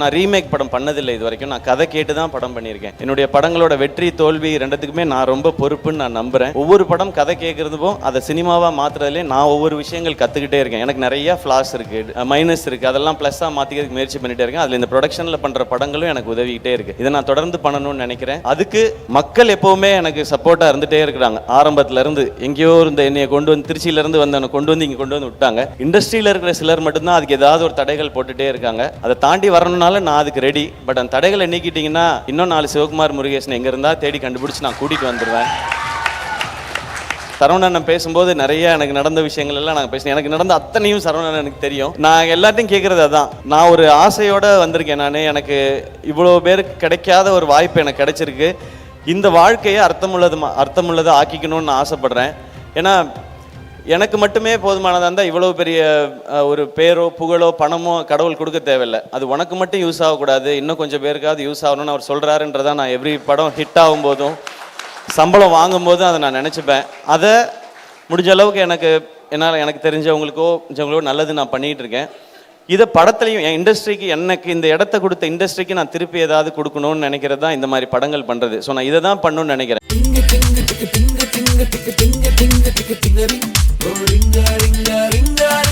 நான் ரீமேக் படம் பண்ணதில்லை இது வரைக்கும். நான் கதை கேட்டு தான் படம் பண்ணியிருக்கேன். என்னுடைய படங்களோட வெற்றி தோல்வி ரெண்டுத்துக்குமே நான் ரொம்ப பொறுப்புன்னு நான் நம்புறேன். ஒவ்வொரு படம் கதை கேட்கறதுக்கும் அதை சினிமாவாக மாற்றுறதுலேயே நான் ஒவ்வொரு விஷயங்கள் கற்றுக்கிட்டே இருக்கேன். எனக்கு நிறைய ஃப்ளாஸ் இருக்குது, மைனஸ் இருக்குது, அதெல்லாம் ப்ளஸ்ஸாக மாற்றிக்கிறதுக்கு முயற்சி பண்ணிட்டே இருக்கேன். அதில் இந்த ப்ரொடக்ஷனில் பண்ணுற படங்களும் எனக்கு உதவிக்கிட்டே இருக்குது. இதை நான் தொடர்ந்து பண்ணணும்னு நினைக்கிறேன். அதுக்கு மக்கள் எப்போவுமே எனக்கு சப்போர்ட்டாக இருந்துகிட்டே இருக்கிறாங்க. ஆரம்பத்துலேருந்து எங்கேயோ இருந்த என்னையை கொண்டு வந்து திருச்சியிலேருந்து வந்தவனை கொண்டு வந்து இங்கே கொண்டு வந்து விட்டாங்க. இண்டஸ்ட்ரியில் இருக்கிற சிலர் மட்டும்தான் அதுக்கு ஏதாவது ஒரு தடைகள் போட்டுகிட்டே இருக்காங்க. அதை தாண்டி வரணும்னால நான் அதுக்கு ரெடி. பட் அந்த தடைகளை நீக்கிட்டீங்கன்னா இன்னும் 4 சிவகுமார் முருகேசன் எங்க இருந்தா தேடி கண்டுபிடிச்சு நான் கூட்டிட்டு வந்துடுவேன். சரவணன் பேசும்போது நிறைய எனக்கு நடந்த விஷயங்கள் எல்லாம் நாங்கள் பேசினேன். எனக்கு நடந்த அத்தனையும் சரவணன் எனக்கு தெரியும். நான் எல்லாத்தையும் கேட்கறது அதான். நான் ஒரு ஆசையோட வந்திருக்கேன். எனக்கு இவ்வளோ பேருக்கு கிடைக்காத ஒரு வாய்ப்பு எனக்கு கிடைச்சிருக்கு. இந்த வாழ்க்கையை அர்த்தமுள்ளதை ஆக்கிக்கணும்னு நான் ஆசைப்படுறேன். ஏன்னா எனக்கு மட்டுமே போதுமானதாக இருந்தால் இவ்வளோ பெரிய ஒரு பேரோ புகழோ பணமோ கடவுள் கொடுக்க தேவையில்லை. அது உனக்கு மட்டும் யூஸ் ஆகக்கூடாது, இன்னும் கொஞ்சம் பேருக்காவது யூஸ் ஆகணும்னு அவர் சொல்கிறாருன்றதான் நான் எவ்ரி படம் ஹிட் ஆகும் போதும் சம்பளம் வாங்கும் போதும் அதை நான் நினச்சிப்பேன். அதை முடிஞ்ச அளவுக்கு எனக்கு தெரிஞ்சவங்களுக்கோ நல்லது நான் பண்ணிகிட்டு இருக்கேன். இதை படத்துலையும் என் இண்டஸ்ட்ரிக்கு எனக்கு இந்த இடத்த கொடுத்த இண்டஸ்ட்ரிக்கு நான் திருப்பி ஏதாவது கொடுக்கணும்னு நினைக்கிறது தான் இந்த மாதிரி படங்கள் பண்ணுறது. ஸோ நான் இதை தான் பண்ணணும்னு நினைக்கிறேன். ring a ring a ring a ring a ring a ring a ring a ring a ring a ring a